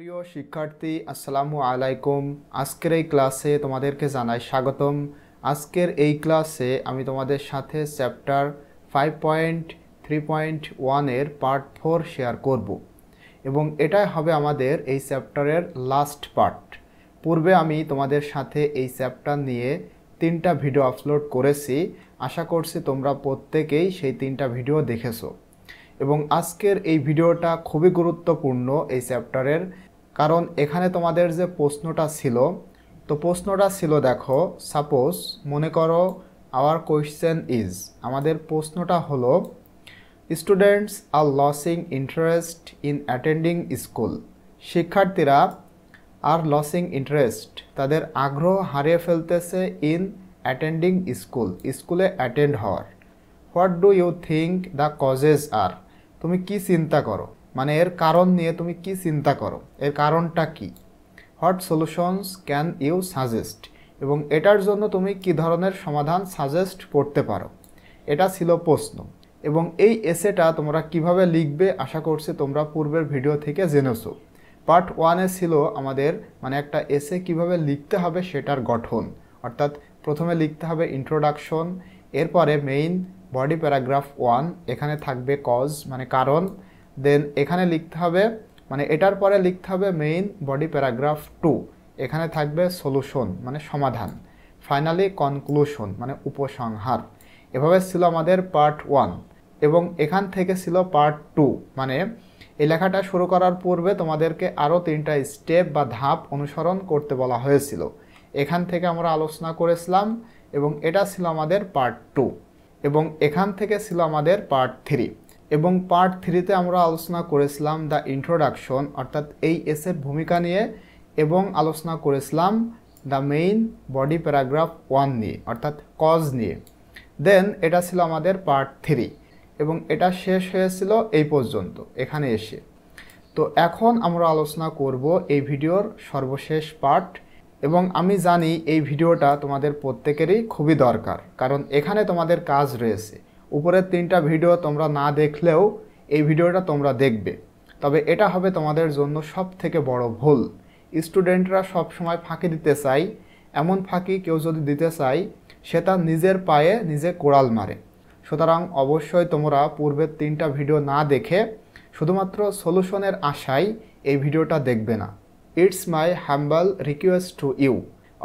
প্রিয় শিক্ষার্থী, আসসালামু আলাইকুম। আজকের এই ক্লাসে তোমাদেরকে জানাই স্বাগতম। আজকের এই ক্লাসে আমি তোমাদের সাথে চ্যাপ্টার 5.3.1 এর পার্ট 4 শেয়ার করব এবং এটাই হবে আমাদের এই চ্যাপ্টারের লাস্ট পার্ট। পূর্বে আমি তোমাদের সাথে এই চ্যাপ্টার নিয়ে 3টা ভিডিও আপলোড করেছি। আশা করছি তোমরা প্রত্যেকেই সেই 3টা ভিডিও দেখেছো এবং আজকের এই ভিডিওটা খুবই গুরুত্বপূর্ণ এই চ্যাপ্টারের, কারণ এখানে তোমাদের যে প্রশ্নটা ছিল, তো প্রশ্নটা ছিল দেখো, সাপোজ মনে করো আওয়ার কোয়েশ্চেন ইজ, আমাদের প্রশ্নটা হলো students are losing interest in attending school. শিক্ষার্থীরা আর লসিং ইন্টারেস্ট, তাদের আগ্রহ হারিয়ে ফেলতেছে ইন অ্যাটেন্ডিং স্কুল, স্কুলে অ্যাটেন্ড হওয়ার। What do you think the causes are, তুমি কি চিন্তা করো, মানে এর কারণ নিয়ে তুমি কি চিন্তা করো, এর কারণটা কি। What solutions can you suggest, এবং এটার জন্য তুমি কি ধরনের সমাধান সাজেস্ট করতে পারো। এটা ছিল প্রশ্ন এবং এই এসেটা তোমরা কিভাবে লিখবে আশা করছি তোমরা পূর্বের ভিডিও থেকে জেনেছো। পার্ট 1-এ ছিল আমাদের মানে একটা এসে কিভাবে লিখতে হবে সেটার গঠন, অর্থাৎ প্রথমে লিখতে হবে ইন্ট্রোডাকশন, এরপরে মেইন বডি প্যারাগ্রাফ 1, এখানে থাকবে কজ মানে কারণ, দেন এখানে লিখতে হবে মানে এটার পরে লিখতে হবে মেইন বডি প্যারাগ্রাফ 2, এখানে থাকবে সলিউশন মানে সমাধান, ফাইনালি কনক্লুশন মানে উপসংহার। এভাবে ছিল আমাদের পার্ট 1 এবং এখান থেকে ছিল পার্ট 2, মানে এই লেখাটা শুরু করার পূর্বে তোমাদেরকে আরও 3টা স্টেপ বা ধাপ অনুসরণ করতে বলা হয়েছিল। এখান থেকে আমরা আলোচনা করেছিলাম এবং এটা ছিল আমাদের পার্ট 2 এবং এখান থেকে ছিল আমাদের পার্ট 3 এবং পার্ট 3-তে আমরা আলোচনা করেছিলাম দ্য ইন্ট্রোডাকশন, অর্থাৎ এই এসের ভূমিকা নিয়ে, এবং আলোচনা করেছিলাম দ্য মেইন বডি প্যারাগ্রাফ 1 নিয়ে, অর্থাৎ কজ নিয়ে। দেন এটা ছিল আমাদের পার্ট 3 এবং এটা শেষ হয়েছিল এই পর্যন্ত এখানে এসে। তো এখন আমরা আলোচনা করব এই ভিডিওর সর্বশেষ পার্ট, এবং আমি জানি এই ভিডিওটা তোমাদের প্রত্যেকেরই খুবই দরকার, কারণ এখানে তোমাদের কাজ রয়েছে। উপরের 3টা ভিডিও তোমরা না দেখলেও এই ভিডিওটা তোমরা দেখবে, তবে এটা হবে তোমাদের জন্য সব থেকে বড় ভুল। স্টুডেন্টরা সব সময় ফাঁকি দিতে চায়, এমন ফাঁকি কেউ যদি দিতে চায় সে তার নিজের পায়ে নিজে কোড়াল মারে। সুতরাং অবশ্যই তোমরা পূর্বের 3টা ভিডিও না দেখে শুধুমাত্র সলিউশনের আশায় এই ভিডিওটা দেখবে না। It's my humble request to you,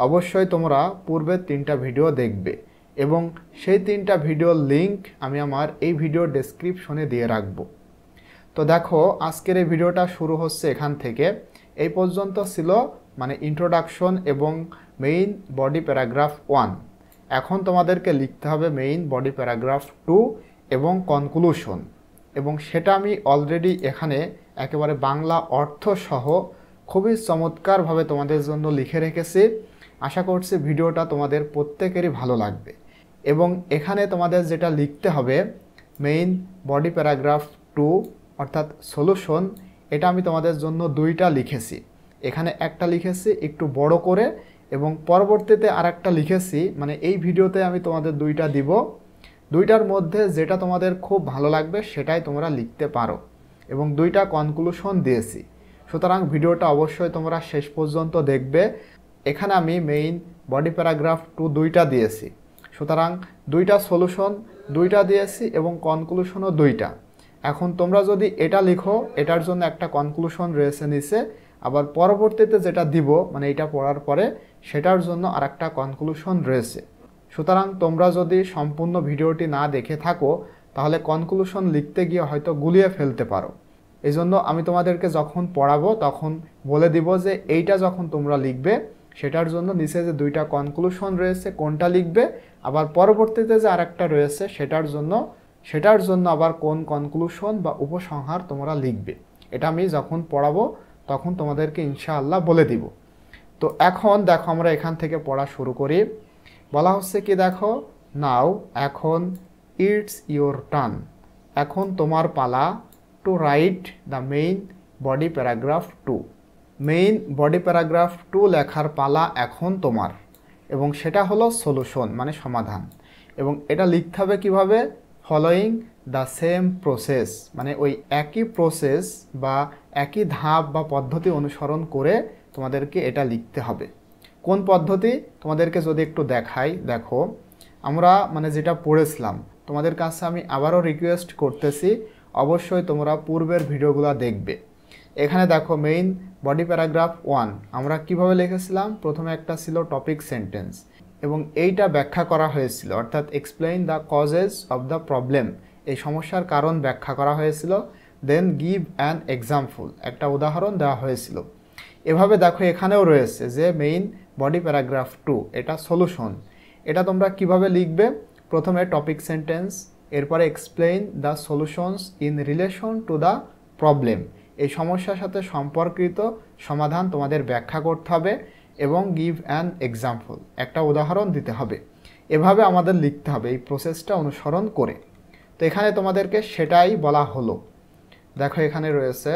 অবশ্যই তোমরা পূর্বের 3টা ভিডিও দেখবে এবং সেই 3টা ভিডিওর লিঙ্ক আমি আমার এই ভিডিও ডেসক্রিপশনে দিয়ে রাখব। তো দেখো, আজকের এই ভিডিওটা শুরু হচ্ছে এখান থেকে। এই পর্যন্ত ছিল মানে ইন্ট্রোডাকশন এবং মেইন বডি প্যারাগ্রাফ 1। এখন তোমাদেরকে লিখতে হবে মেইন বডি প্যারাগ্রাফ 2 এবং কনক্লুশন, এবং সেটা আমি অলরেডি এখানে একেবারে বাংলা অর্থ সহ খুবই চমৎকারভাবে তোমাদের জন্য লিখে রেখেছি। আশা করছি ভিডিওটা তোমাদের প্রত্যেকেরই ভালো লাগবে। এবং এখানে তোমাদের যেটা লিখতে হবে মেইন বডি প্যারাগ্রাফ 2 অর্থাৎ সলিউশন, এটা আমি তোমাদের জন্য 2টা লিখেছি। এখানে একটা লিখেছি একটু বড় করে এবং পরবর্তীতে আরেকটা লিখেছি, মানে এই ভিডিওতে আমি তোমাদের 2টা দিব। 2টার মধ্যে যেটা তোমাদের খুব ভালো লাগবে সেটাই তোমরা লিখতে পারো, এবং 2টা কনক্লুশন দিয়েছি। সুতরাং ভিডিওটা অবশ্যই তোমরা শেষ পর্যন্ত দেখবে। এখানে আমি মেইন বডি প্যারাগ্রাফ 2 2টা দিয়েছি, সুতরাং 2টা সলিউশন 2টা দিয়েছি এবং কনক্লুশনও 2টা। এখন তোমরা যদি এটা লিখো, এটার জন্য একটা কনক্লুশন রয়েছে নিচে, আবার পরবর্তীতে যেটা দিব মানে এটা পড়ার পরে সেটার জন্য আরেকটা কনক্লুশন রয়েছে। সুতরাং তোমরা যদি সম্পূর্ণ ভিডিওটি না দেখে থাকো তাহলে কনক্লুশন লিখতে গিয়ে হয়তো গুলিয়ে ফেলতে পারো। এই জন্য আমি তোমাদেরকে যখন পড়াবো তখন বলে দিব যে এইটা যখন তোমরা লিখবে সেটার জন্য নিচে যে 2টা কনক্লুশন রয়েছে কোনটা লিখবে, আবার পরবর্তীতে যে আরেকটা রয়েছে সেটার জন্য আবার কোন কনক্লুশন বা উপসংহার তোমরা লিখবে। এটা আমি যখন পড়াবো তখন তোমাদেরকে ইনশাআল্লাহ বলে দিব। তো এখন দেখো আমরা এখান থেকে পড়া শুরু করি। বলা হচ্ছে কি দেখো, নাও এখন ইটস ইয়োর টার্ন, এখন তোমার পালা, to write the main body paragraph 2, main body paragraph 2 লেখার পালা এখন তোমার, এবং সেটা হলো সলিউশন মানে সমাধান। এবং এটা লিখতে হবে কিভাবে, ফলোয়িং দ্য সেম প্রসেস, মানে ওই একই প্রসেস বা একই ধাপ বা পদ্ধতি অনুসরণ করে তোমাদেরকে এটা লিখতে হবে। কোন পদ্ধতি তোমাদেরকে যদি একটু দেখাই, দেখো আমরা মানে যেটা পড়েছিলাম, তোমাদের কাছে আমি আবারও রিকোয়েস্ট করতেছি অবশ্যই তোমরা পূর্বের ভিডিওগুলো দেখবে। এখানে দেখো মেইন বডি প্যারাগ্রাফ 1 আমরা কিভাবে লিখেছিলাম, প্রথমে একটা ছিল টপিক সেন্টেন্স এবং এইটা ব্যাখ্যা করা হয়েছিল, অর্থাৎ explain the causes of the problem, এই সমস্যার কারণ ব্যাখ্যা করা হয়েছিল। দেন গিভ অ্যান এক্সাম্পল, একটা উদাহরণ দেওয়া হয়েছিল। এভাবে দেখো এখানেও রয়েছে যে মেইন বডি প্যারাগ্রাফ 2 এটা সলিউশন। এটা তোমরা কিভাবে লিখবে, প্রথমে টপিক সেন্টেন্স, এরপরে explain the solutions in relation to the problem, এই সমস্যার সাথে সম্পর্কিত সমাধান তোমাদের ব্যাখ্যা করতে হবে এবং গিভ অ্যান এক্সাম্পল, একটা উদাহরণ দিতে হবে। এভাবে আমাদের লিখতে হবে এই প্রসেসটা অনুসরণ করে। তো এখানে তোমাদেরকে সেটাই বলা হলো। দেখো এখানে রয়েছে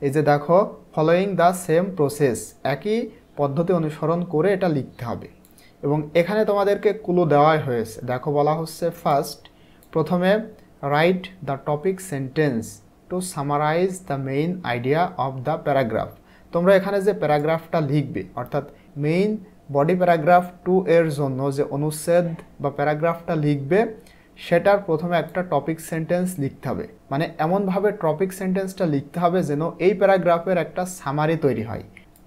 এই যে দেখো ফলোয়িং দ্য সেম প্রসেস, একই পদ্ধতি অনুসরণ করে এটা লিখতে হবে। এবং এখানে তোমাদেরকে ক্লু দেওয়াই হয়েছে, দেখো বলা হচ্ছে ফার্স্ট, প্রথমে write the topic sentence to summarise the main idea of the paragraph. তোমরা এখানে যে প্যারাগ্রাফটা লিখবে, অর্থাৎ মেইন বডি প্যারাগ্রাফ 2 এর জন্য যে অনুচ্ছেদ বা প্যারাগ্রাফটা লিখবে সেটার প্রথমে একটা টপিক সেন্টেন্স লিখতে হবে। মানে এমনভাবে টপিক সেন্টেন্সটা লিখতে হবে যেন এই প্যারাগ্রাফের একটা সামারি তৈরি হয়,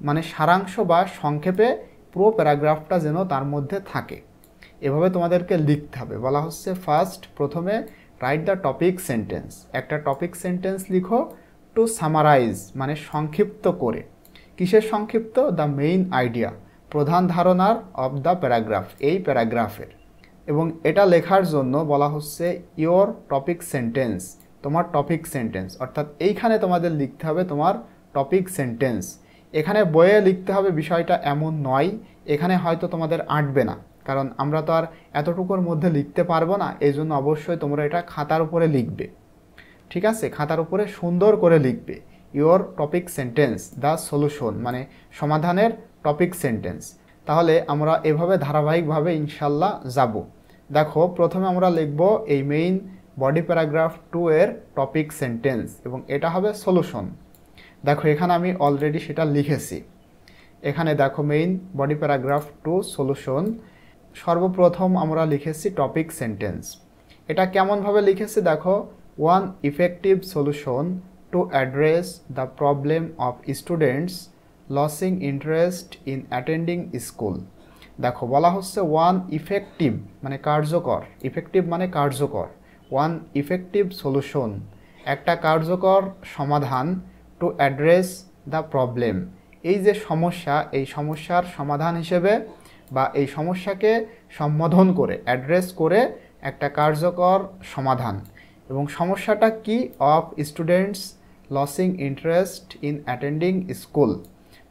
মানে সারাংশ বা সংক্ষেপে পুরো প্যারাগ্রাফটা যেন তার মধ্যে থাকে। এভাবে তোমাদেরকে লিখতে হবে। বলা হচ্ছে ফার্স্ট, প্রথমে রাইট দ্য টপিক সেন্টেন্স, একটা টপিক সেন্টেন্স লিখো টু সামারাইজ, মানে সংক্ষিপ্ত করে। কিসের সংক্ষিপ্ত? দ্য মেইন আইডিয়া, প্রধান ধারণার অফ দ্য প্যারাগ্রাফ, এই প্যারাগ্রাফের। এবং এটা লেখার জন্য বলা হচ্ছে ইয়োর টপিক সেন্টেন্স, তোমার টপিক সেন্টেন্স, অর্থাৎ এইখানে তোমাদের লিখতে হবে তোমার টপিক সেন্টেন্স। এখানে বইয়ে লিখতে হবে বিষয়টা এমন নয়, এখানে হয়তো তোমাদের আঁটবে না, কারণ আমরা তো আর এতটুকুর মধ্যে লিখতে পারবো না। এই জন্য অবশ্যই তোমরা এটা খাতার উপরে লিখবে, ঠিক আছে? খাতার উপরে সুন্দর করে লিখবে your topic sentence the solution, মানে সমাধানের টপিক সেন্টেন্স। তাহলে আমরা এভাবে ধারাবাহিকভাবে ইনশাল্লাহ যাব। দেখো প্রথমে আমরা লিখব এই মেইন বডি প্যারাগ্রাফ 2 এর টপিক সেন্টেন্স এবং এটা হবে সলিউশন। দেখো এখানে আমি অলরেডি সেটা লিখেছি। এখানে দেখো মেইন বডি প্যারাগ্রাফ 2 সলিউশন, সর্বপ্রথম আমরা লিখেছি টপিক সেন্টেন্স। এটা কেমনভাবে লিখেছি দেখো, one effective solution to address the problem of students losing interest in attending school. দেখো বলা হচ্ছে ওয়ান ইফেক্টিভ মানে কার্যকর, ইফেক্টিভ মানে কার্যকর, ওয়ান ইফেক্টিভ সলিউশন একটা কার্যকর সমাধান, টু অ্যাড্রেস দ্য প্রবলেম এই যে সমস্যা, এই সমস্যার সমাধান হিসেবে বা এই সমস্যাকে সম্বোধন করে, অ্যাড্রেস করে একটা কার্যকর সমাধান। এবং সমস্যাটা কি? Of students losing interest in attending school,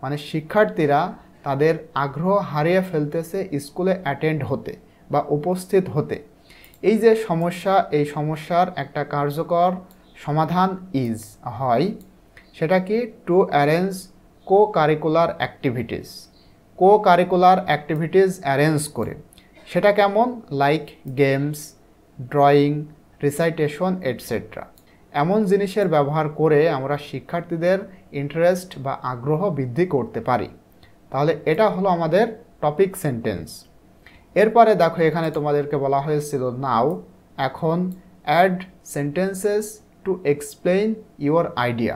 মানে শিক্ষার্থীরা তাদের আগ্রহ হারিয়ে ফেলতেছে স্কুলে অ্যাটেন্ড হতে বা উপস্থিত হতে। এই যে সমস্যা, এই সমস্যার একটা কার্যকর সমাধান ইজ হয়, সেটা কি? To arrange co curricular activities, co curricular activities arrange করে। সেটা কেমন? Like games, drawing, recitation etcetera. এমন জিনিসের ব্যবহার করে আমরা শিক্ষার্থীদের ইন্টারেস্ট বা আগ্রহ বৃদ্ধি করতে পারি। তাহলে এটা হলো আমাদের টপিক সেন্টেন্স। এরপরে দেখো এখানে তোমাদেরকে বলা হয়েছিল নাও, এখন add sentences to explain your idea,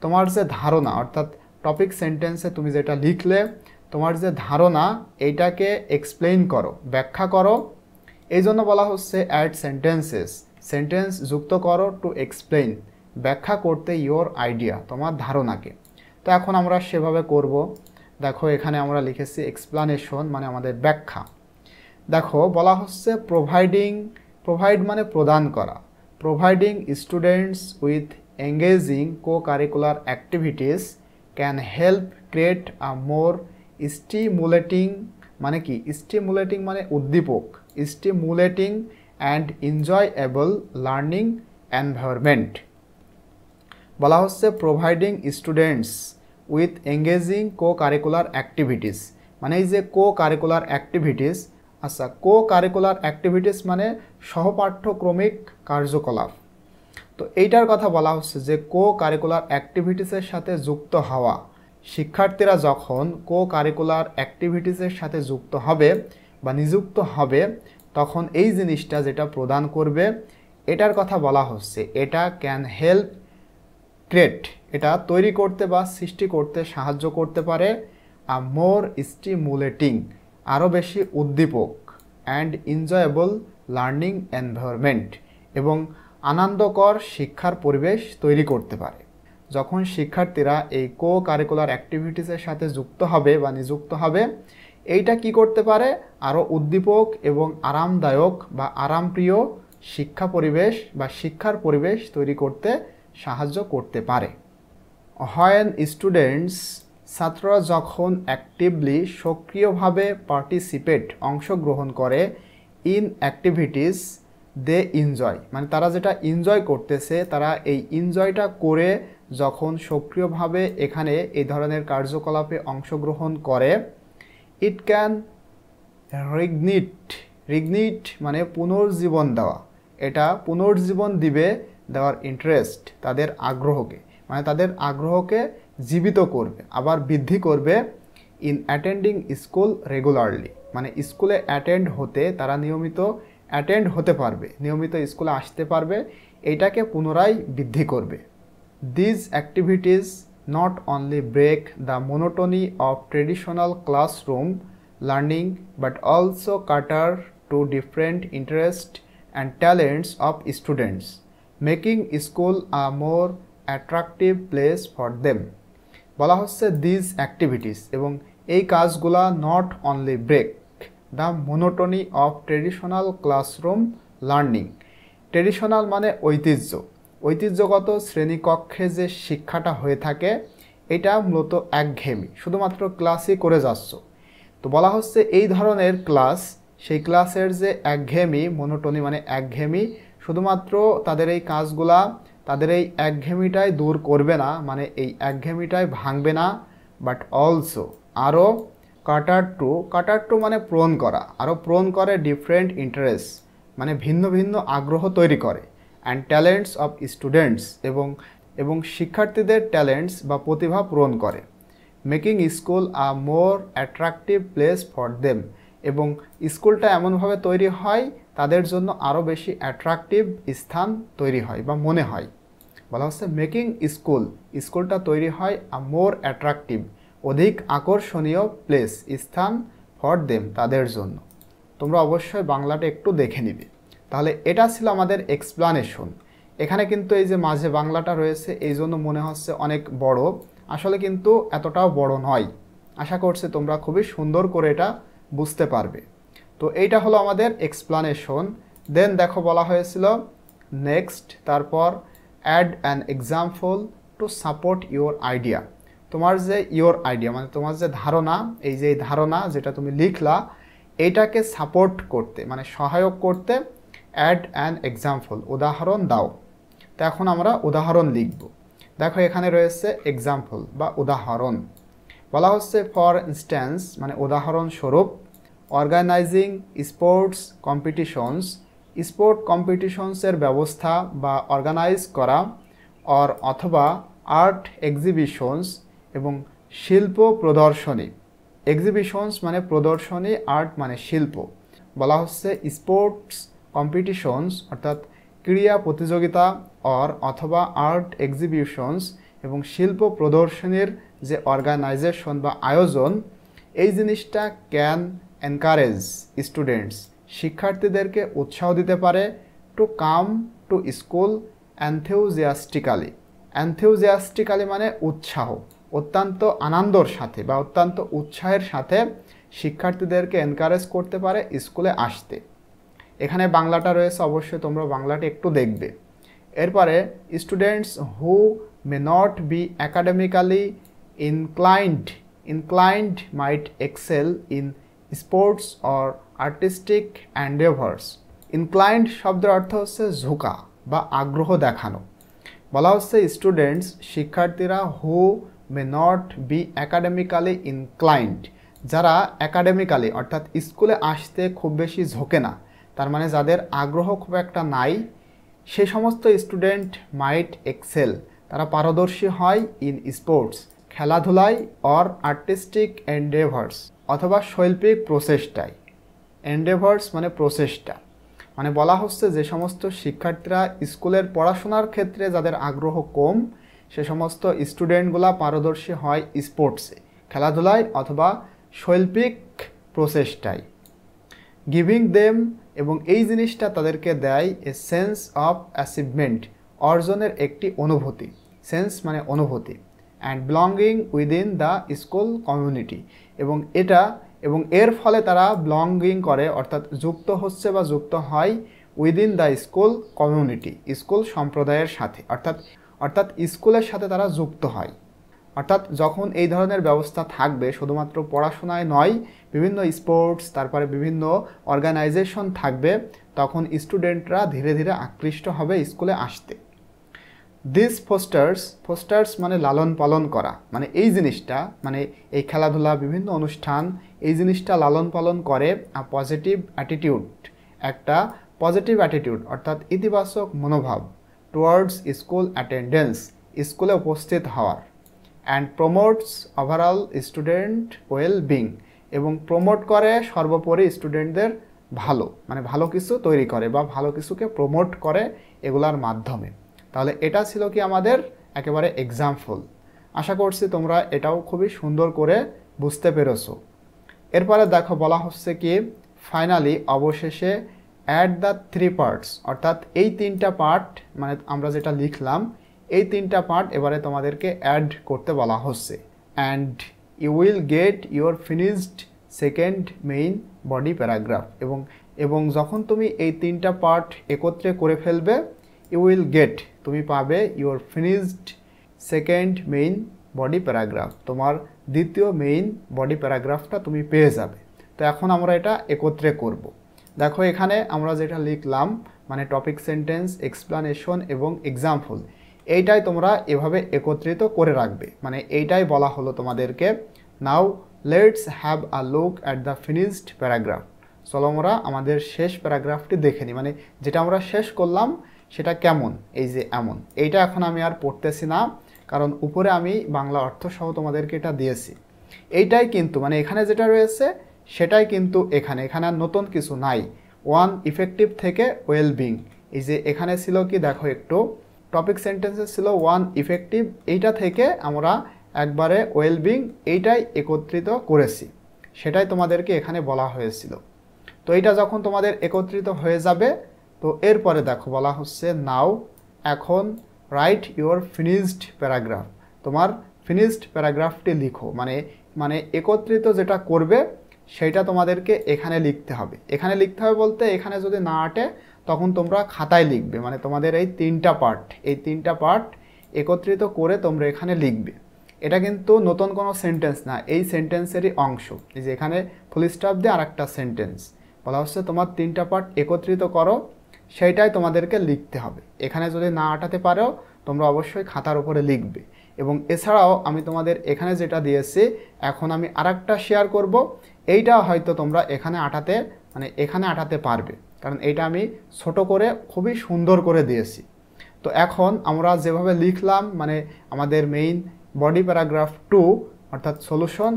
তোমার যে ধারণা, অর্থাৎ টপিক সেন্টেন্সে তুমি যেটা লিখলে তোমার যে ধারণা এইটাকে এক্সপ্লেইন করো, ব্যাখ্যা করো। এই জন্য বলা হচ্ছে অ্যাড সেন্টেন্সেস, সেন্টেন্স যুক্ত করো টু এক্সপ্লেইন, ব্যাখ্যা করতে ইওর আইডিয়া, তোমার ধারণাকে। তো এখন আমরা সেভাবে করব। দেখো এখানে আমরা লিখেছি এক্সপ্লানেশন মানে আমাদের ব্যাখ্যা। দেখো বলা হচ্ছে প্রোভাইডিং, প্রোভাইড মানে প্রদান করা, providing students with engaging co curricular activities can help create a more stimulating, মানে কি? স্টিমুলেটিং মানে উদ্দীপক, stimulating and enjoyable learning environment. বলা হচ্ছে providing students with engaging co curricular activities, মানে এই যে কো কারিকুলার অ্যাক্টিভিটিস, আচ্ছা, কো কারিকুলার অ্যাক্টিভিটিস মানে সহপাঠ্যক্রমিক কার্যকলাপ। তো এইটার কথা বলা হচ্ছে যে কো কারিকুলার অ্যাক্টিভিটিসের সাথে যুক্ত হওয়া। শিক্ষার্থীরা যখন কো কারিকুলার অ্যাক্টিভিটিসের সাথে যুক্ত হবে বা নিযুক্ত হবে তখন এই জিনিসটা যেটা প্রদান করবে এটার কথা বলা হচ্ছে এটা ক্যান হেল্প ক্রিয়েট, এটা তৈরি করতে বা সৃষ্টি করতে সাহায্য করতে পারে আ মোর স্টিমুলেটিং, আরও বেশি উদ্দীপক অ্যান্ড এনজয়েবল লার্নিং এনভায়রনমেন্ট, এবং আনন্দকর শিক্ষার পরিবেশ তৈরি করতে পারে। যখন শিক্ষার্থীরা এই কো কারিকুলার অ্যাক্টিভিটিসের সাথে যুক্ত হবে বা নিযুক্ত হবে এইটা কি করতে পারে, আরও উদ্দীপক এবং আরামদায়ক বা আরামপ্রিয় শিক্ষা পরিবেশ বা শিক্ষার পরিবেশ তৈরি করতে সাহায্য করতে পারে। হোয়েন স্টুডেন্টস, ছাত্ররা যখন অ্যাক্টিভলি সক্রিয়ভাবে পার্টিসিপেট অংশগ্রহণ করে ইন অ্যাক্টিভিটিস দে এনজয়, মানে তারা যেটা এনজয় করতেছে তারা এই এনজয়টা করে যখন সক্রিয়ভাবে এখানে এই ধরনের কার্যকলাপে অংশগ্রহণ করে ইট ক্যান রিগনিট মানে পুনর্জীবন দেওয়া, এটা পুনর্জীবন দিবে দেওয়ার ইন্টারেস্ট, তাদের আগ্রহকে, মানে তাদের আগ্রহকে জীবিত করবে আবার বৃদ্ধি করবে ইন অ্যাটেন্ডিং স্কুল রেগুলারলি, মানে স্কুলে অ্যাটেন্ড হতে তারা নিয়মিত অ্যাটেন্ড হতে পারবে, নিয়মিত স্কুলে আসতে পারবে, এইটাকে পুনরায় বৃদ্ধি করবে। These activities not only break the monotony of traditional classroom learning but also cater to different interests and talents of students, making school a more attractive place for them. বলা হচ্ছে দিজ অ্যাক্টিভিটিস, এবং এই কাজগুলা not only break the monotony of traditional classroom learning. Traditional মানে ঐতিহ্যগত শ্রেণীকক্ষে যে শিক্ষাটা হয়ে থাকে এটা মূলত একঘেয়েমি, শুধুমাত্র ক্লাসই করে যাচ্ছ। তো বলা হচ্ছে এই ধরনের ক্লাস, সেই ক্লাসের যে একঘেয়েমি, মোনোটোনি মানে একঘেয়েমি, শুধুমাত্র তাদের এই কাজগুলা তাদের এই একঘেয়েমিটাই দূর করবে না, মানে এই একঘেয়েমিটাই ভাঙবে না, বাট অলসো আরও cater to মানে প্রণ করা, আরও প্রণ করে ডিফারেন্ট ইন্টারেস্ট মানে ভিন্ন ভিন্ন আগ্রহ তৈরি করে, অ্যান্ড ট্যালেন্টস অফ স্টুডেন্টস এবং শিক্ষার্থীদের ট্যালেন্টস বা প্রতিভা পূরণ করে। Making school a more attractive place for them, এবং স্কুলটা এমনভাবে তৈরি হয় তাদের জন্য আরও বেশি অ্যাট্রাকটিভ স্থান তৈরি হয় বা মনে হয়। বলা হচ্ছে মেকিং স্কুলটা তৈরি হয় আ মোর অ্যাট্রাকটিভ, অধিক আকর্ষণীয় প্লেস স্থান ফর দেম তাদের জন্য। তোমরা অবশ্যই বাংলাটা একটু দেখে নিবে। তাহলে এটা ছিল আমাদের এক্সপ্লানেশন। এখানে কিন্তু এই যে মাঝে বাংলাটা রয়েছে এই জন্য মনে হচ্ছে অনেক বড়, আসলে কিন্তু এতটাও বড় নয়। আশা করছি তোমরা খুবই সুন্দর করে এটা বুঝতে পারবে। তো এইটা হলো আমাদের এক্সপ্লানেশন। দেন দেখো বলা হয়েছিল নেক্সট, তারপর add an example to support your idea. তোমার যে ইওর আইডিয়া মানে তোমার যে ধারণা, এই যে ধারণা যেটা তুমি লিখলা এইটাকে সাপোর্ট করতে মানে সহায়ক করতে অ্যাড অ্যান এক্সাম্পল, উদাহরণ দাও। তো এখন আমরা উদাহরণ লিখব। দেখো এখানে রয়েছে এক্সাম্পল বা উদাহরণ। বলা হচ্ছে ফর ইনস্ট্যান্স মানে উদাহরণস্বরূপ অর্গানাইজিং স্পোর্টস কম্পিটিশনসের ব্যবস্থা বা অর্গানাইজ করা, অথবা আর্ট এক্সিবিশনস এবং শিল্প প্রদর্শনী। এক্সিবিশনস মানে প্রদর্শনী, আর্ট মানে শিল্প। বলা হচ্ছে স্পোর্টস কম্পিটিশনস অর্থাৎ ক্রীড়া প্রতিযোগিতা অথবা আর্ট এক্সিবিশনস এবং শিল্প প্রদর্শনীর যে অর্গানাইজেশন বা আয়োজন, এই জিনিসটা ক্যান এনকারেজ স্টুডেন্টস শিক্ষার্থীদেরকে উৎসাহ দিতে পারে টু কাম টু স্কুল অ্যানথিউজিয়াস্টিক্যালি মানে উৎসাহ, অত্যন্ত আনন্দর সাথে বা অত্যন্ত উৎসাহের সাথে শিক্ষার্থীদেরকে এনকারেজ করতে পারে স্কুলে আসতে। এখানে বাংলাটা রয়েছে, অবশ্যই তোমরা বাংলাটা একটু দেখবে। এরপরে students who may not be academically inclined might excel in sports or artistic endeavours. Inclined শব্দের অর্থ হচ্ছে ঝুঁকা বা আগ্রহ দেখানো। বলা হচ্ছে স্টুডেন্টস শিক্ষার্থীরা who may not be academically inclined, যারা একাডেমিক্যালি অর্থাৎ স্কুলে আসতে খুব বেশি ঝোঁকে না, তার মানে যাদের আগ্রহ খুব একটা নাই, সে সমস্ত স্টুডেন্ট মাইট এক্সেল, তারা পারদর্শী হয় ইন স্পোর্টস, খেলাধুলায়, অর আর্টিস্টিক এন্ডেভার্স, অথবা শৈল্পিক প্রচেষ্টায়। এন্ডেভার্স মানে প্রচেষ্টা, মানে বলা হচ্ছে যে সমস্ত শিক্ষার্থীরা স্কুলের পড়াশোনার ক্ষেত্রে যাদের আগ্রহ কম, সে সমস্ত স্টুডেন্টগুলা পারদর্শী হয় স্পোর্টসে, খেলাধুলায় অথবা শৈল্পিক প্রচেষ্টায়। গিভিং দেম, এবং এই জিনিসটা তাদেরকে দেয় এ সেন্স অফ অ্যাচিভমেন্ট, অর্জনের একটি অনুভূতি, সেন্স মানে অনুভূতি, and belonging within the school community, এবং এর ফলে তারা বিলঙ্গিং করে অর্থাৎ যুক্ত হচ্ছে বা যুক্ত হয় within the school community, school সম্প্রদায়ের সাথে, অর্থাৎ স্কুলের সাথে তারা যুক্ত হয়। অর্থাৎ যখন এই ধরনের ব্যবস্থা থাকবে, শুধুমাত্র পড়াশোনায় নয়, বিভিন্ন স্পোর্টস, তারপরে বিভিন্ন অর্গানাইজেশন থাকবে, তখন স্টুডেন্টরা ধীরে ধীরে আকৃষ্ট হবে স্কুলে আসতে। দিস ফোস্টার্স মানে লালন পালন করা, মানে এই জিনিসটা, মানে এই খেলাধুলা, বিভিন্ন অনুষ্ঠান, এই জিনিসটা লালন পালন করে আ পজিটিভ অ্যাটিটিউড, একটা পজিটিভ অ্যাটিটিউড অর্থাৎ ইতিবাচক মনোভাব টুয়ার্ডস স্কুল অ্যাটেন্ডেন্স, স্কুলে উপস্থিত হওয়ার, and promotes overall student wellbeing, এবং প্রমোট করে সর্বোপরি স্টুডেন্টদের ভালো, মানে ভালো কিছু তৈরি করে বা ভালো কিছুকে প্রমোট করে এগুলার মাধ্যমে। তাহলে এটা ছিল কি আমাদের একেবারে এক্সাম্পল। আশা করছি তোমরা এটাও খুবই সুন্দর করে বুঝতে পেরেছো। এরপরে দেখো বলা হচ্ছে কি ফাইনালি, অবশেষে, অ্যাড দ্য 3 পার্টস, অর্থাৎ এই 3টা পার্ট, মানে আমরা যেটা লিখলাম এই 3টা পার্ট এবারে তোমাদেরকে অ্যাড করতে বলা হচ্ছে। And you will get your finished second main body paragraph, এবং যখন তুমি এই 3টা পার্ট একত্রে করে ফেলবে, ইউ উইল গেট, তুমি পাবে your finished second main body paragraph, তোমার দ্বিতীয় মেইন বডি প্যারাগ্রাফটা তুমি পেয়ে যাবে। তো এখন আমরা এটা একত্রে করব। দেখো এখানে আমরা যেটা লিখলাম, মানে টপিক সেন্টেন্স, এক্সপ্লানেশন এবং এক্সাম্পল, এইটাই তোমরা এভাবে একত্রিত করে রাখবে, মানে এইটাই বলা হলো তোমাদেরকে। Now let's have a look at the finished paragraph, চলো আমরা আমাদের শেষ প্যারাগ্রাফটি দেখে নিই, মানে যেটা আমরা শেষ করলাম সেটা কেমন, এই যে এমন। এইটা এখন আমি আর পড়তেছি না, কারণ উপরে আমি বাংলা অর্থ সহ তোমাদেরকে এটা দিয়েছি। এইটাই কিন্তু, মানে এখানে যেটা রয়েছে সেটাই কিন্তু এখানে আর নতুন কিছু নাই। ওয়ান ইফেক্টিভ থেকে ওয়েলবিং, এই যে এখানে ছিল কি দেখো একটু, টপিক সেন্টেন্সে ছিল ওয়ান ইফেক্টিভ, এইটা থেকে আমরা একবারে ওয়েলবিং এইটাই একত্রিত করেছি, সেটাই তোমাদেরকে এখানে বলা হয়েছিল। তো এইটা যখন তোমাদের একত্রিত হয়ে যাবে, তো এরপরে দেখো বলা হচ্ছে নাও, এখন রাইট ইউর ফিনিশড প্যারাগ্রাফ, তোমার ফিনিশড প্যারাগ্রাফটি লিখো, মানে একত্রিত যেটা করবে সেইটা তোমাদেরকে এখানে লিখতে হবে। এখানে লিখতে হবে বলতে এখানে যদি না আটে তখন তোমরা খাতায় লিখবে, মানে তোমাদের এই 3টা পার্ট একত্রিত করে তোমরা এখানে লিখবে। এটা কিন্তু নতুন কোনো সেন্টেন্স না, এই সেন্টেন্সেরই অংশ। এই যে এখানে ফুল স্টপ দিয়ে আরেকটা সেন্টেন্স বলা হচ্ছে তোমার 3টা পার্ট একত্রিত করো, সেইটাই তোমাদেরকে লিখতে হবে। এখানে যদি না আটাতে পারো তোমরা অবশ্যই খাতার উপরে লিখবে। এবং এছাড়াও আমি তোমাদের এখানে যেটা দিয়েছি, এখন আমি আরেকটা শেয়ার করব, এইটা হয়তো তোমরা এখানে আটাতে পারবে, কারণ এইটা আমি ছোট করে খুবই সুন্দর করে দিয়েছি। তো এখন আমরা যেভাবে লিখলাম, মানে আমাদের মেইন বডি প্যারাগ্রাফ 2 অর্থাৎ সলিউশন,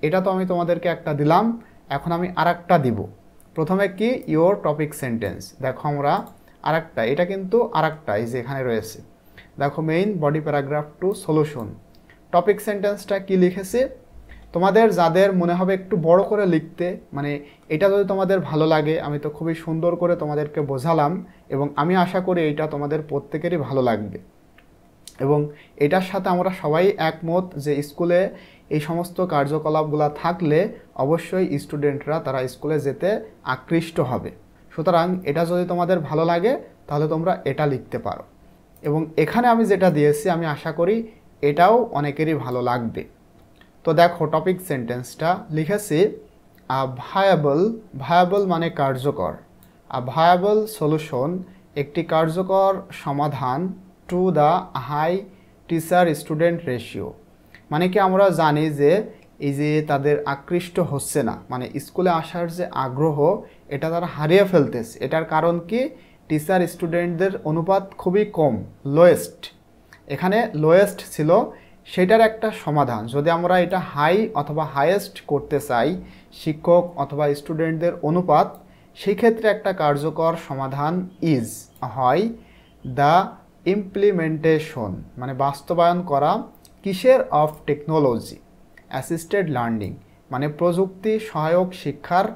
এটা তো আমি তোমাদেরকে একটা দিলাম, এখন আমি আরেকটা দিব। প্রথমে কি ইওর টপিক সেন্টেন্স, দেখো আমরা আরেকটা, এটা কিন্তু আরেকটা, এই যে এখানে রয়েছে দেখো main body paragraph 2 solution. Topic সেন্টেন্সটা কি লিখেছে, তোমাদের যাদের মনে হবে একটু বড় করে লিখতে, মানে এটা যদি তোমাদের ভালো লাগে, আমি তো খুবই সুন্দর করে তোমাদেরকে বোঝালাম, এবং আমি আশা করি এইটা তোমাদের প্রত্যেকেরই ভালো লাগবে। এবং এটার সাথে আমরা সবাই একমত যে স্কুলে এই সমস্ত কার্যকলাপগুলো থাকলে অবশ্যই স্টুডেন্টরা তারা স্কুলে যেতে আকৃষ্ট হবে। সুতরাং এটা যদি তোমাদের ভালো লাগে তাহলে তোমরা এটা লিখতে পারো। এবং এখানে আমি যেটা দিয়েছি আমি আশা করি এটাও অনেকেরই ভালো লাগবে। তো দেখো টপিক সেন্টেন্সটা লিখেছি, ভায়াবল মানে কার্যকর, ভায়াবল সলিউশন একটি কার্যকর সমাধান to the high teacher student ratio. মানে কি আমরা জানি যে এই যে তাদের আকৃষ্ট হচ্ছে না, মানে স্কুলে আসার যে আগ্রহ এটা তারা হারিয়ে ফেলতেছে। এটার কারণ কি? টিচার স্টুডেন্টদের অনুপাত খুবই কম, লোয়েস্ট। এখানে লোয়েস্ট ছিল, সেটার একটা সমাধান যদি আমরা এটা হাই অথবা হাইয়েস্ট করতে চাই, শিক্ষক অথবা স্টুডেন্টদের অনুপাত, সেই ক্ষেত্রে একটা কার্যকর সমাধান হয় দ্য ইমপ্লিমেন্টেশন, মানে বাস্তবায়ন করা কিসের? অফ টেকনোলজি অ্যাসিস্টেড লার্নিং, মানে প্রযুক্তি সহায়ক শিক্ষার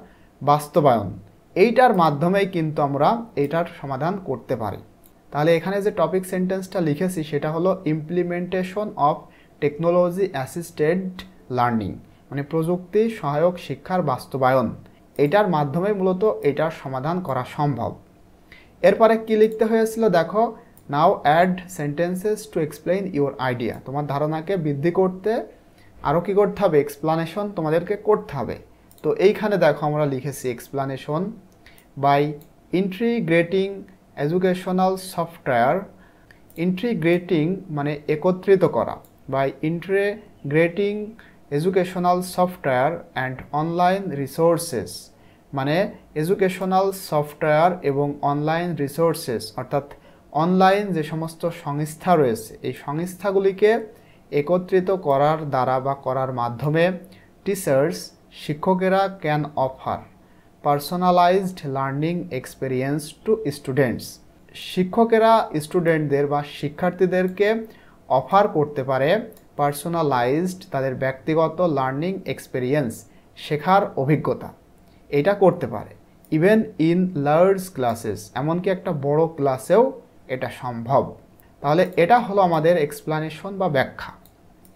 বাস্তবায়ন। এইটার মাধ্যমেই কিন্তু আমরা এইটার সমাধান করতে পারি। তাহলে এখানে যে টপিক সেন্টেন্সটা লিখেছি সেটা হলো implementation of technology assisted learning, মানে প্রযুক্তি সহায়ক শিক্ষার বাস্তবায়ন। এটার মাধ্যমে মূলত এটার সমাধান করা সম্ভব। এরপরে কি লিখতে হয়েছিল দেখো, now add sentences to explain your idea. তোমার ধারণাকে বৃদ্ধি করতে আরও কী করতে হবে? এক্সপ্লানেশন তোমাদেরকে করতে হবে। তো এইখানে দেখো আমরা লিখেছি explanation by integrating educational software. Integrating মানে একত্রিত করা, by integrating educational software and online resources, মানে এডুকেশনাল সফটওয়্যার এবং অনলাইন রিসোর্সেস, অর্থাৎ অনলাইন যে সমস্ত সংস্থা রয়েছে এই সংস্থাগুলিকে একত্রিত করার দ্বারা বা করার মাধ্যমে টিচার্স শিক্ষকেরা can offer personalised learning experience to students. শিক্ষকেরা স্টুডেন্টদের বা শিক্ষার্থীদেরকে অফার করতে পারে পার্সোনালাইজড, তাদের ব্যক্তিগত লার্নিং এক্সপিরিয়েন্স, শেখার অভিজ্ঞতা, এটা করতে পারে। ইভেন ইন লার্জ ক্লাসেস, এমনকি একটা বড় ক্লাসেও এটা সম্ভব। তাহলে এটা হলো আমাদের এক্সপ্লানেশন বা ব্যাখ্যা।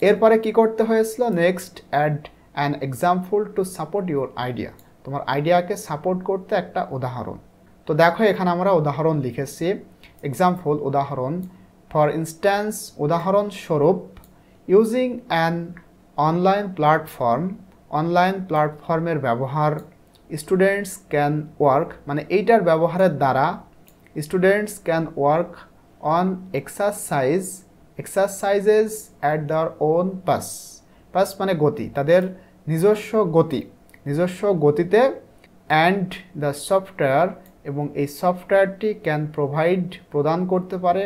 এরপরে কি করতে হয়েছিল? Next add an example to support your idea. তোমার আইডিয়াকে সাপোর্ট করতে একটা উদাহরণ। তো দেখো এখানে আমরা উদাহরণ লিখেছি, এক্সাম্পল উদাহরণ। ফর ইনস্ট্যান্স, উদাহরণস্বরূপ, using an online platform, online প্ল্যাটফর্মের ব্যবহার, স্টুডেন্টস ক্যান ওয়ার্ক, মানে এইটার ব্যবহারের দ্বারা students can work on exercises at their own pass. Pass মানে গতি, তাদের নিজস্ব গতিতে। অ্যান্ড দ্য সফটওয়্যার, এবং এই সফটওয়্যারটি ক্যান প্রদান করতে পারে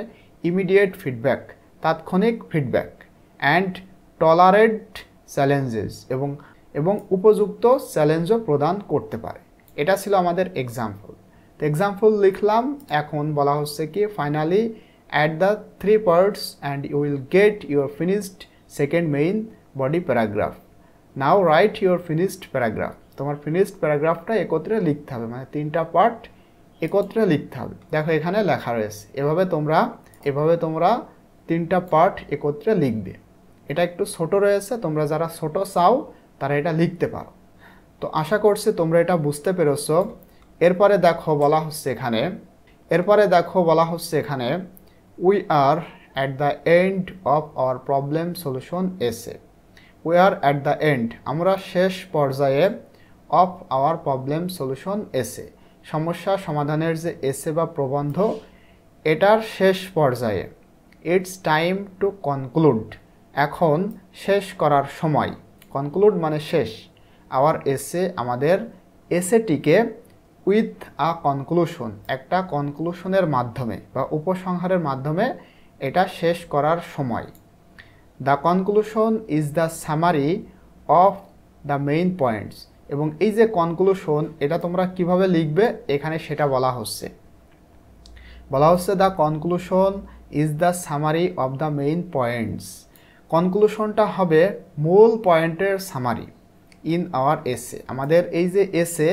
ইমিডিয়েট ফিডব্যাক, তাৎক্ষণিক ফিডব্যাক। অ্যান্ড টলারেট চ্যালেঞ্জেস, এবং উপযুক্ত চ্যালেঞ্জও প্রদান করতে পারে। এটা ছিল আমাদের এক্সাম্পল। তো এক্সাম্পল লিখলাম। এখন বলা হচ্ছে কি, finally at the 3 parts and you will get your finished second main body paragraph. Now write your finished paragraph. তোমার ফিনিশড প্যারাগ্রাফটা একত্রে লিখতে হবে, মানে 3টা পার্ট একত্রে লিখতে হবে। দেখো এখানে লেখা রয়েছে, এভাবে তোমরা 3টা পার্ট একত্রে লিখবে। এটা একটু ছোট রয়েছে, তোমরা যারা ছোট চাও তারা এটা লিখতে পারো। তো আশা করছি তোমরা এটা বুঝতে পেরেছো। এরপরে দেখো বলা হচ্ছে এখানে we are at the end of our problem solution essay. We are at the end, আমরা শেষ পর্যায়ে, অফ আওয়ার প্রবলেম সলিউশন এসে, সমস্যা সমাধানের যে এসে বা প্রবন্ধ, এটার শেষ পর্যায়ে। ইটস টাইম টু কনক্লুড, এখন শেষ করার সময়। কনক্লুড মানে শেষ। আওয়ার এসে, আমাদের এসেটিকে, উইথ আ কনক্লুশন, একটা কনক্লুশনের মাধ্যমে বা উপসংহারের মাধ্যমে এটা শেষ করার সময়। The conclusion is the summary of the main points, এবং এই যে কনক্লুশন এটা তোমরা কিভাবে লিখবে এখানে সেটা বলা হচ্ছে the conclusion is the summary of the main points. কনক্লুশনটা হবে মূল পয়েন্টের সামারি ইন আওয়ার এসে, আমাদের এই যে এসে,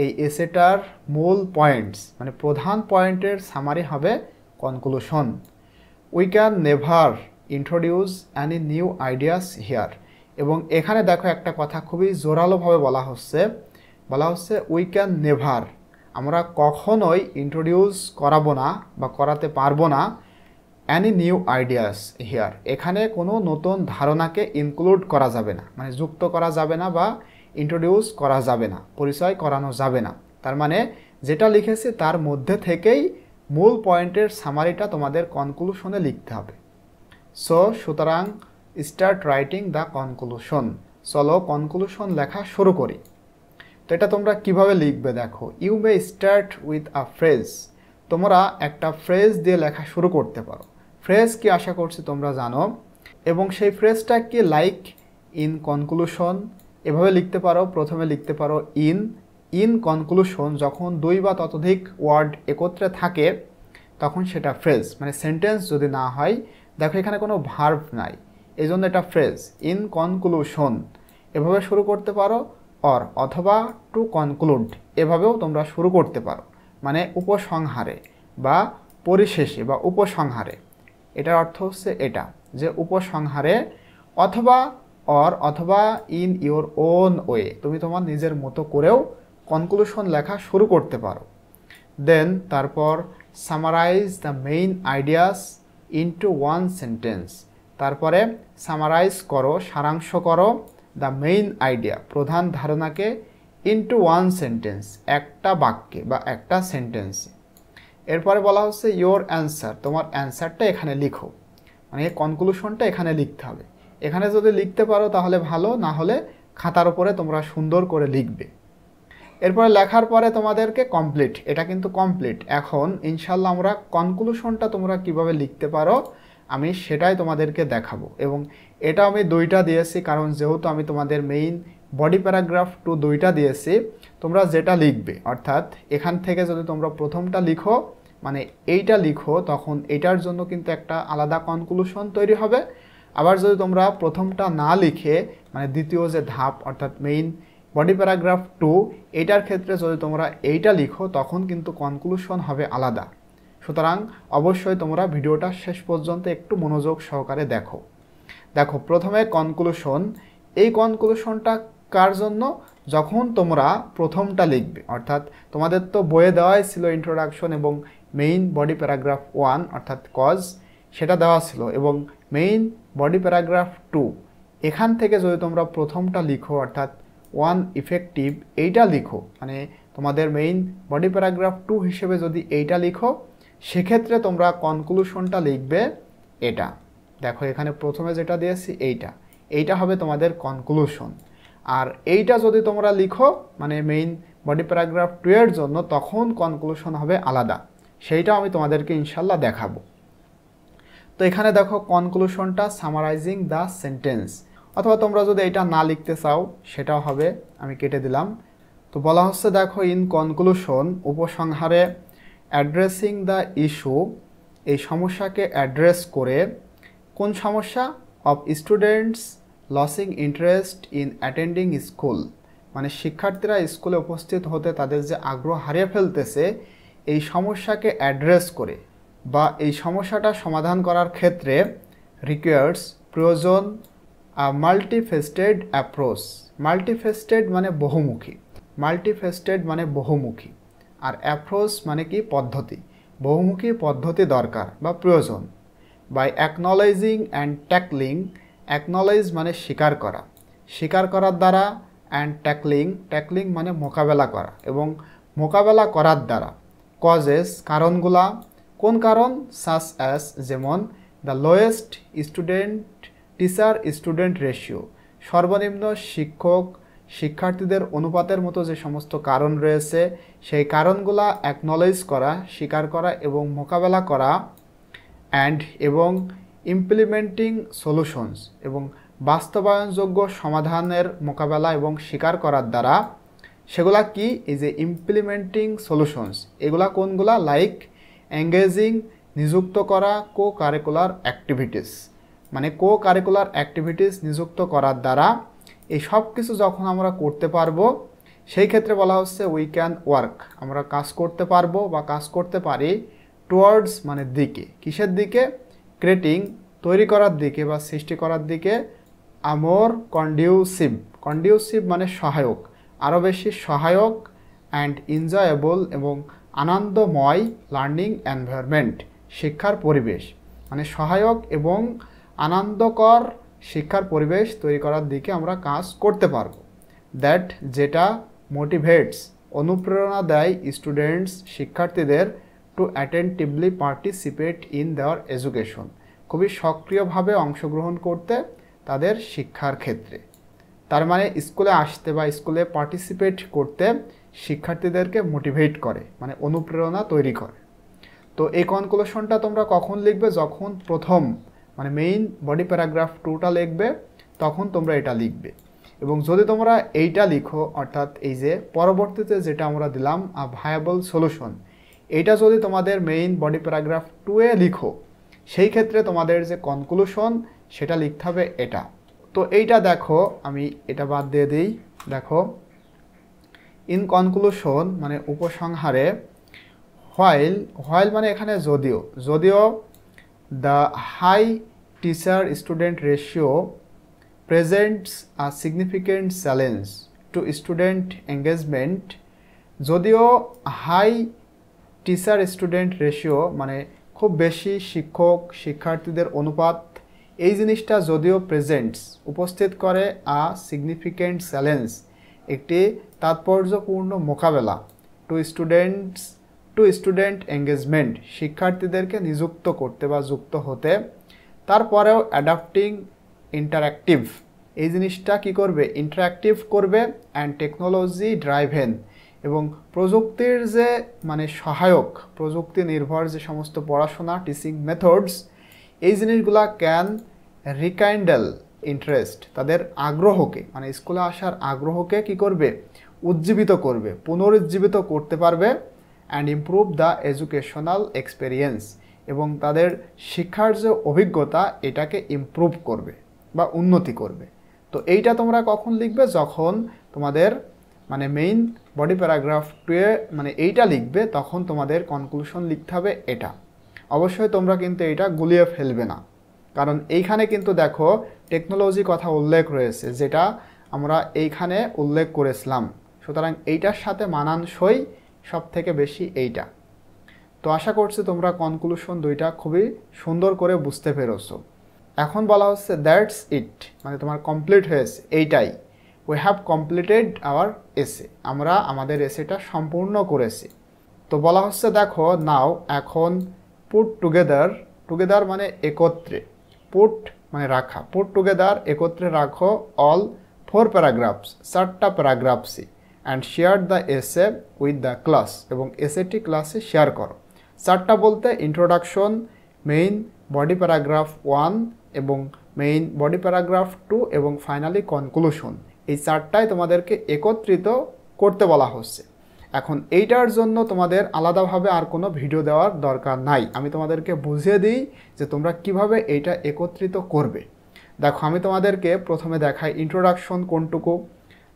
এই এসেটার মূল পয়েন্টস মানে প্রধান পয়েন্টের সামারি হবে conclusion. We can never introduce any new ideas here, এবং এখানে দেখো একটা কথা খুবই জোরালোভাবে বলা হচ্ছে উই ক্যান নেভার, আমরা কখনোই ইন্ট্রোডিউস করাবো না বা করাতে পারবো না অ্যানি নিউ আইডিয়াস হিয়ার, এখানে কোনো নতুন ধারণাকে ইনক্লুড করা যাবে না, মানে যুক্ত করা যাবে না বা ইন্ট্রোডিউস করা যাবে না, পরিচয় করানো যাবে না। তার মানে যেটা লিখেছি তার মধ্যে থেকেই মূল পয়েন্টের সামারিটা তোমাদের কনক্লুশনে লিখতে হবে। সুতরাং স্টার্ট রাইটিং দ্য কনক্লুশন, চলো কনক্লুশন লেখা শুরু করি। তো এটা তোমরা কিভাবে লিখবে দেখো, you may start with a phrase. তোমরা একটা ফ্রেজ দিয়ে লেখা শুরু করতে পারো। ফ্রেজ কি আশা করছি তোমরা জানো, এবং সেই ফ্রেজটা কি লাইক ইন কনক্লুশন এভাবে লিখতে পারো। প্রথমে লিখতে পারো ইন কনক্লুশন। যখন দুই বা ততোধিক ওয়ার্ড একত্রে থাকে তখন সেটা ফ্রেজ, মানে সেন্টেন্স যদি না হয়। দেখো এখানে কোনো ভার্ব নাই, এই জন্য এটা ফ্রেজ। ইন কনক্লুশন এভাবে শুরু করতে পারো, অথবা টু কনক্লুড এভাবেও তোমরা শুরু করতে পারো, মানে উপসংহারে বা পরিশেষে বা উপসংহারে। এটার অর্থ হচ্ছে এটা যে উপসংহারে, অথবা ইন ইওর ওন ওয়ে, তুমি তোমার নিজের মতো করেও কনক্লুশন লেখা শুরু করতে পারো। দেন তারপর summarise the main ideas into one sentence. তারপরে সামারাইজ করো, সারাংশ করো, দ্য মেইন আইডিয়া প্রধান ধারণাকে, ইনটু ওয়ান সেন্টেন্স একটা বাক্যে বা একটা সেন্টেন্সে। এরপরে বলা হচ্ছে ইয়োর অ্যান্সার, তোমার অ্যান্সারটা এখানে লিখো, মানে কনক্লুশনটা এখানে লিখতে হবে। এখানে যদি লিখতে পারো তাহলে ভালো, না হলে খাতার উপরে তোমরা সুন্দর করে লিখবে। এরপরে লেখার পরে তোমাদেরকে কমপ্লিট, এটা কিন্তু কমপ্লিট। এখন ইনশাল্লাহ আমরা কনক্লুশনটা তোমরা কিভাবে লিখতে পারো আমি সেটাই তোমাদেরকে দেখাবো। এবং এটা আমি 2টা দিয়েছি, কারণ যেহেতু আমি তোমাদের মেইন বডি প্যারাগ্রাফ 2টা দিয়েছি। তোমরা যেটা লিখবে, অর্থাৎ এখান থেকে যদি তোমরা প্রথমটা লিখো, মানে এইটা লিখো, তখন এটার জন্য কিন্তু একটা আলাদা কনক্লুশন তৈরি হবে। আবার যদি তোমরা প্রথমটা না লিখে, মানে দ্বিতীয় যে ধাপ অর্থাৎ মেইন বডি প্যারাগ্রাফ 2 এইটার ক্ষেত্রে যদি তোমরা এইটা লিখো, তখন কিন্তু কনক্লুশন হবে আলাদা। সুতরাং অবশ্যই তোমরা ভিডিওটা শেষ পর্যন্ত একটু মনোযোগ সহকারে দেখো। প্রথমে কনক্লুশন। এই কনক্লুশনটা কার জন্য? যখন তোমরা প্রথমটা লিখবে, অর্থাৎ তোমাদের তো বইয়ে দেওয়াই ছিল ইন্ট্রোডাকশন এবং মেইন বডি প্যারাগ্রাফ 1 অর্থাৎ কজ, সেটা দেওয়া ছিল, এবং মেইন বডি প্যারাগ্রাফ 2 এখান থেকে যদি তোমরা প্রথমটা লিখো, অর্থাৎ ওয়ান ইফেক্টিভ এইটা লিখো, মানে তোমাদের মেইন বডি প্যারাগ্রাফ 2 হিসেবে যদি এইটা লিখো, সেক্ষেত্রে তোমরা কনক্লুশনটা লিখবে এটা। দেখো এখানে প্রথমে যেটা দিয়েছি এইটা হবে তোমাদের কনক্লুশন। আর এইটা যদি তোমরা লিখো, মানে মেইন বডি প্যারাগ্রাফ 2 এর জন্য, তখন কনক্লুশন হবে আলাদা। সেইটা আমি তোমাদেরকে ইনশাল্লাহ দেখাবো। তো এখানে দেখো কনক্লুশনটা সামারাইজিং দ্য সেন্টেন্স, অথবা তোমরা যদি এটা না লিখতে চাও সেটাও হবে, আমি কেটে দিলাম। তো বলা হচ্ছে দেখো ইন কনক্লুশন, উপসংহারে, অ্যাড্রেসিং দ্য ইস্যু, এই সমস্যাকে অ্যাড্রেস করে। কোন সমস্যা? Of students losing interest in attending school, মানে শিক্ষার্থীরা স্কুলে উপস্থিত হতে তাদের যে আগ্রহ হারিয়ে ফেলতেছে, এই সমস্যাকে অ্যাড্রেস করে বা এই সমস্যাটা সমাধান করার ক্ষেত্রে রিকোয়ার্স প্রয়োজন মাল্টিফেস্টেড অ্যাপ্রোচ। মাল্টিফেস্টেড মানে বহুমুখী, আর অ্যাপ্রোচ মানে কি? পদ্ধতি। বহুমুখী পদ্ধতি দরকার বা প্রয়োজন। বাই অ্যাকনলেজিং অ্যান্ড ট্যাকলিং, অ্যাকনলেজ মানে স্বীকার করার দ্বারা, অ্যান্ড ট্যাকলিং মানে মোকাবেলা করা, এবং মোকাবেলা করার দ্বারা কজেস কারণগুলা। কোন কারণ? সাচ অ্যাজ যেমন the lowest teacher student ratio, সর্বনিম্ন শিক্ষার্থীদের অনুপাতের মতো যে সমস্ত কারণ রয়েছে, সেই কারণগুলা অ্যাকনলেজ করা, স্বীকার করা এবং মোকাবেলা করা। এবং ইমপ্লিমেন্টিং সলিউশনস, এবং বাস্তবায়নযোগ্য সমাধানের মোকাবেলা এবং স্বীকার করার দ্বারা। সেগুলা কি? এই যে ইমপ্লিমেন্টিং সলিউশনস, এগুলা কোনগুলা? লাইক এঙ্গেজিং, নিযুক্ত করা, কো কারিকুলার অ্যাক্টিভিটিস, মানে কো কারিকুলার অ্যাক্টিভিটিস নিযুক্ত করার দ্বারা। এই সব কিছু যখন আমরা করতে পারবো, সেই ক্ষেত্রে বলা হচ্ছে উই ক্যান ওয়ার্ক, আমরা কাজ করতে পারবো বা কাজ করতে পারি। টুয়ার্ডস মানে দিকে, কিসের দিকে? ক্রিয়েটিং তৈরি করার দিকে বা সৃষ্টি করার দিকে। আমোর কন্ডিউসিভ মানে সহায়ক, আরও বেশি সহায়ক। অ্যান্ড এনজয়েবল এবং আনন্দময় লার্নিং এনভায়রনমেন্ট, শিক্ষার পরিবেশ, মানে সহায়ক এবং আনন্দকর শিক্ষার পরিবেশ তৈরি করার দিকে আমরা কাজ করতে পারব। দ্যাট যেটা মোটিভেটস অনুপ্রেরণা দেয় স্টুডেন্টস শিক্ষার্থীদের টু অ্যাটেন্টিভলি পার্টিসিপেট ইন দেওয়ার এডুকেশন, খুবই সক্রিয়ভাবে অংশগ্রহণ করতে তাদের শিক্ষার ক্ষেত্রে। তার মানে স্কুলে আসতে বা স্কুলে পার্টিসিপেট করতে শিক্ষার্থীদেরকে মোটিভেট করে, মানে অনুপ্রেরণা তৈরি করে। তো এই কনক্লুশনটা তোমরা কখন লিখবে? যখন প্রথম মানে মেইন বডি প্যারাগ্রাফ 2টা লিখবে তখন তোমরা এটা লিখবে। এবং যদি তোমরা এইটা লিখো, অর্থাৎ এই যে পরবর্তীতে যেটা আমরা দিলাম ভায়াবল সলিউশন, এইটা যদি তোমাদের মেইন বডি প্যারাগ্রাফ 2-এ লিখো, সেই ক্ষেত্রে তোমাদের যে কনক্লুশন সেটা লিখতে হবে এটা। তো এইটা দেখো, আমি এটা বাদ দিয়ে দিই। দেখো, ইন কনক্লুশন মানে উপসংহারে, হোয়াইল মানে এখানে যদিও the high teacher student ratio presents a significant challenge to student engagement, যদিও হাই টিচার স্টুডেন্ট রেশিও মানে খুব বেশি শিক্ষক শিক্ষার্থীদের অনুপাত, এই জিনিসটা যদিও প্রেজেন্টস উপস্থিত করে আ সিগনিফিকেন্ট চ্যালেঞ্জ একটি তাৎপর্যপূর্ণ মোকাবেলা টু স্টুডেন্ট এঙ্গেজমেন্ট শিক্ষার্থীদেরকে নিযুক্ত করতে বা যুক্ত হতে, তারপরেও অ্যাডাপ্টিং ইন্টারঅ্যাক্টিভ এই জিনিসটা কি করবে? ইন্টারঅ্যাক্টিভ করবে অ্যান্ড টেকনোলজি ড্রাইভেন, এবং প্রযুক্তির যে মানে সহায়ক প্রযুক্তি নির্ভর যে সমস্ত পড়াশোনা টিচিং মেথডস, এই জিনিসগুলা ক্যান রিকাইন্ডেল ইন্টারেস্ট তাদের আগ্রহকে মানে স্কুলে আসার আগ্রহকে কি করবে? উজ্জীবিত করবে, পুনরুজ্জীবিত করতে পারবে। And improve the educational experience, এবং তাদের শিক্ষার যে অভিজ্ঞতা এটাকে ইমপ্রুভ করবে বা উন্নতি করবে। তো এইটা তোমরা কখন লিখবে? যখন তোমাদের মানে মেইন বডি প্যারাগ্রাফ 2-এ মানে এইটা লিখবে তখন তোমাদের কনক্লুশন লিখতে হবে এটা। অবশ্যই তোমরা কিন্তু এইটা গুলিয়ে ফেলবে না, কারণ এইখানে কিন্তু দেখো টেকনোলজি কথা উল্লেখ রয়েছে যেটা আমরা এইখানে উল্লেখ করেছিলাম, সুতরাং এইটার সাথে মানানসই সব থেকে বেশি এইটা। তো আশা করছি তোমরা কনক্লুশন 2টা খুবই সুন্দর করে বুঝতে পেরেছো। এখন বলা হচ্ছে দ্যাটস ইট, মানে তোমার কমপ্লিট হয়েছে এইটাই। উই হ্যাভ কমপ্লিটেড আওয়ার এসে, আমরা আমাদের এসেটা সম্পূর্ণ করেছি। তো বলা হচ্ছে দেখো নাও এখন পুট টুগেদার মানে একত্রে, পুট মানে রাখা, পুট টুগেদার একত্রে রাখো অল 4 প্যারাগ্রাফস 4টা প্যারাগ্রাফসই, and share the essay with the class, এবং এসেটি ক্লাসে শেয়ার করো। 4টা বলতে ইন্ট্রোডাকশন, মেইন বডি প্যারাগ্রাফ 1 এবং মেইন বডি প্যারাগ্রাফ 2 এবং ফাইনালি কনক্লুশন, এই 4টাই তোমাদেরকে একত্রিত করতে বলা হচ্ছে। এখন এইটার জন্য তোমাদের আলাদাভাবে আর কোনো ভিডিও দেওয়ার দরকার নাই, আমি তোমাদেরকে বুঝিয়ে দিই যে তোমরা কিভাবে এইটা একত্রিত করবে। দেখো আমি তোমাদেরকে প্রথমে দেখাই ইন্ট্রোডাকশন কোনটুকু।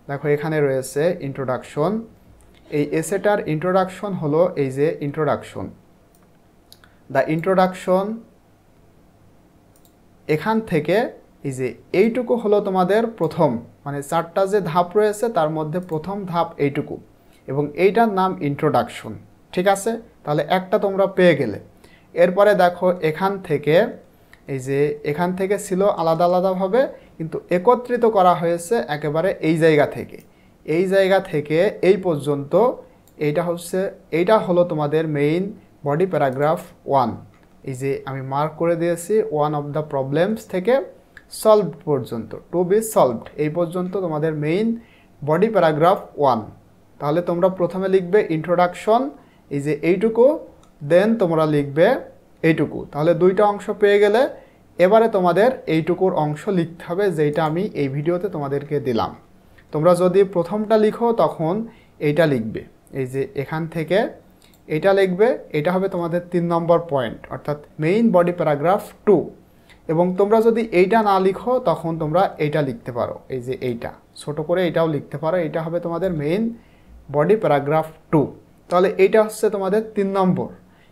দেখো এখানে রয়েছে ইন্ট্রোডাকশন, এই এসেটার ইন্ট্রোডাকশন হলো এই যে ইন্ট্রোডাকশন, দ্য ইন্ট্রোডাকশন। এখান থেকে এই যে এইটুকু হলো তোমাদের প্রথম, মানে 4টা যে ধাপ রয়েছে তার মধ্যে প্রথম ধাপ এইটুকু, এবং এইটার নাম ইন্ট্রোডাকশন। ঠিক আছে, তাহলে একটা তোমরা পেয়ে গেলে। এরপরে দেখো এখান থেকে এই যে এখান থেকে ছিল আলাদা আলাদাভাবে, কিন্তু একত্রিত করা হয়েছে একেবারে এই জায়গা থেকে এই পর্যন্ত। এইটা হলো তোমাদের মেইন বডি প্যারাগ্রাফ 1। এই যে আমি মার্ক করে দিয়েছি 1 অফ দ্য প্রবলেমস থেকে সলভড পর্যন্ত, টু বি সলভড, এই পর্যন্ত তোমাদের মেইন বডি প্যারাগ্রাফ 1। তাহলে তোমরা প্রথমে লিখবে ইন্ট্রোডাকশন, এই যে এইটুকু, দেন তোমরা লিখবে এইটুকু। তাহলে 2টা অংশ পেয়ে গেলে এবারে তোমাদের এইটুকুর অংশ লিখতে হবে, যেটা আমি এই ভিডিওতে তোমাদেরকে দিলাম। তোমরা যদি প্রথমটা লিখো তখন এইটা লিখবে, এই যে এখান থেকে এটা লিখবে, এটা হবে তোমাদের 3 নম্বর পয়েন্ট, অর্থাৎ মেইন বডি প্যারাগ্রাফ 2। এবং তোমরা যদি এইটা না লিখো তখন তোমরা এইটা লিখতে পারো, এই যে এইটা ছোট করে এটাও লিখতে পারো, এটা হবে তোমাদের মেইন বডি প্যারাগ্রাফ 2। তাহলে এইটা হচ্ছে তোমাদের 3 নম্বর,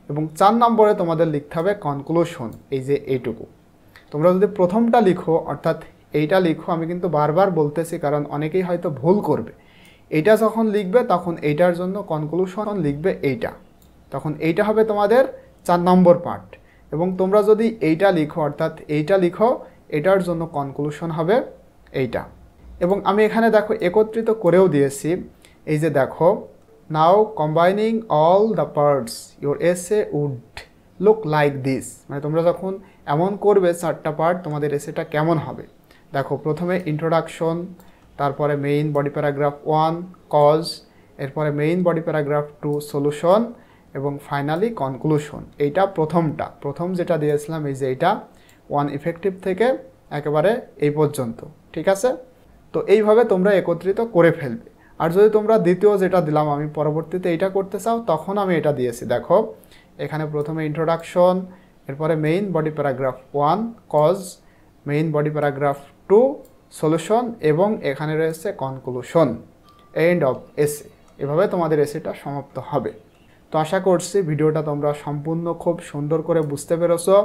এবং 4 নম্বরে তোমাদের লিখতে হবে কনক্লুশন, এই যে এইটুকু। তোমরা যদি প্রথমটা লিখো অর্থাৎ এইটা লিখো, আমি কিন্তু বারবার বলতেছি কারণ অনেকেই হয়তো ভুল করবে। এইটা যখন লিখবে তখন এইটার জন্য কনক্লুশন লিখবে এইটা, তখন এইটা হবে তোমাদের 4 নম্বর পার্ট। এবং তোমরা যদি এইটা লিখো অর্থাৎ এইটা লিখো, এটার জন্য কনক্লুশন হবে এইটা। এবং আমি এখানে দেখো একত্রিত করেও দিয়েছি, এই যে দেখো now combining all the parts your essay would look like this, মানে তোমরা যখন এমন করবে 4টা পার্ট তোমাদের এসেটা কেমন হবে। দেখো প্রথমে ইন্ট্রোডাকশন, তারপরে মেইন বডি প্যারাগ্রাফ 1 কজ, এরপরে মেইন বডি প্যারাগ্রাফ 2 সলিউশন এবং ফাইনালি কনক্লুশন। এইটা প্রথম যেটা দিয়েছিলাম এই যে এইটা 1 ইফেক্টিভ থেকে একেবারে এই পর্যন্ত, ঠিক আছে? তো এইভাবে তোমরা একত্রিত করে ফেলবে। আর যদি তোমরা দ্বিতীয় যেটা দিলাম আমি পরবর্তীতে এইটা করতে চাও, তখন আমি এটা দিয়েছি। দেখো এখানে প্রথমে ইন্ট্রোডাকশন, এরপরে main body paragraph 1 cause, main body paragraph 2 solution এবং এখানে রয়েছে কনক্লুশন, এন্ড অফ এসে। এভাবে তোমাদের এসেটা সমাপ্ত হবে। তো আশা করছি ভিডিওটা তোমরা সম্পূর্ণ খুব সুন্দর করে বুঝতে পেরেছো।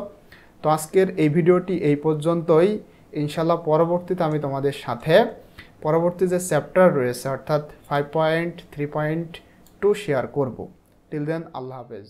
তো আজকের এই ভিডিওটি এই পর্যন্তই। ইনশাল্লাহ পরবর্তীতে আমি তোমাদের সাথে পরবর্তী যে চ্যাপ্টার রয়েছে অর্থাৎ 5.3.2 শেয়ার করব। টিল দেন আল্লাহ হাফেজ।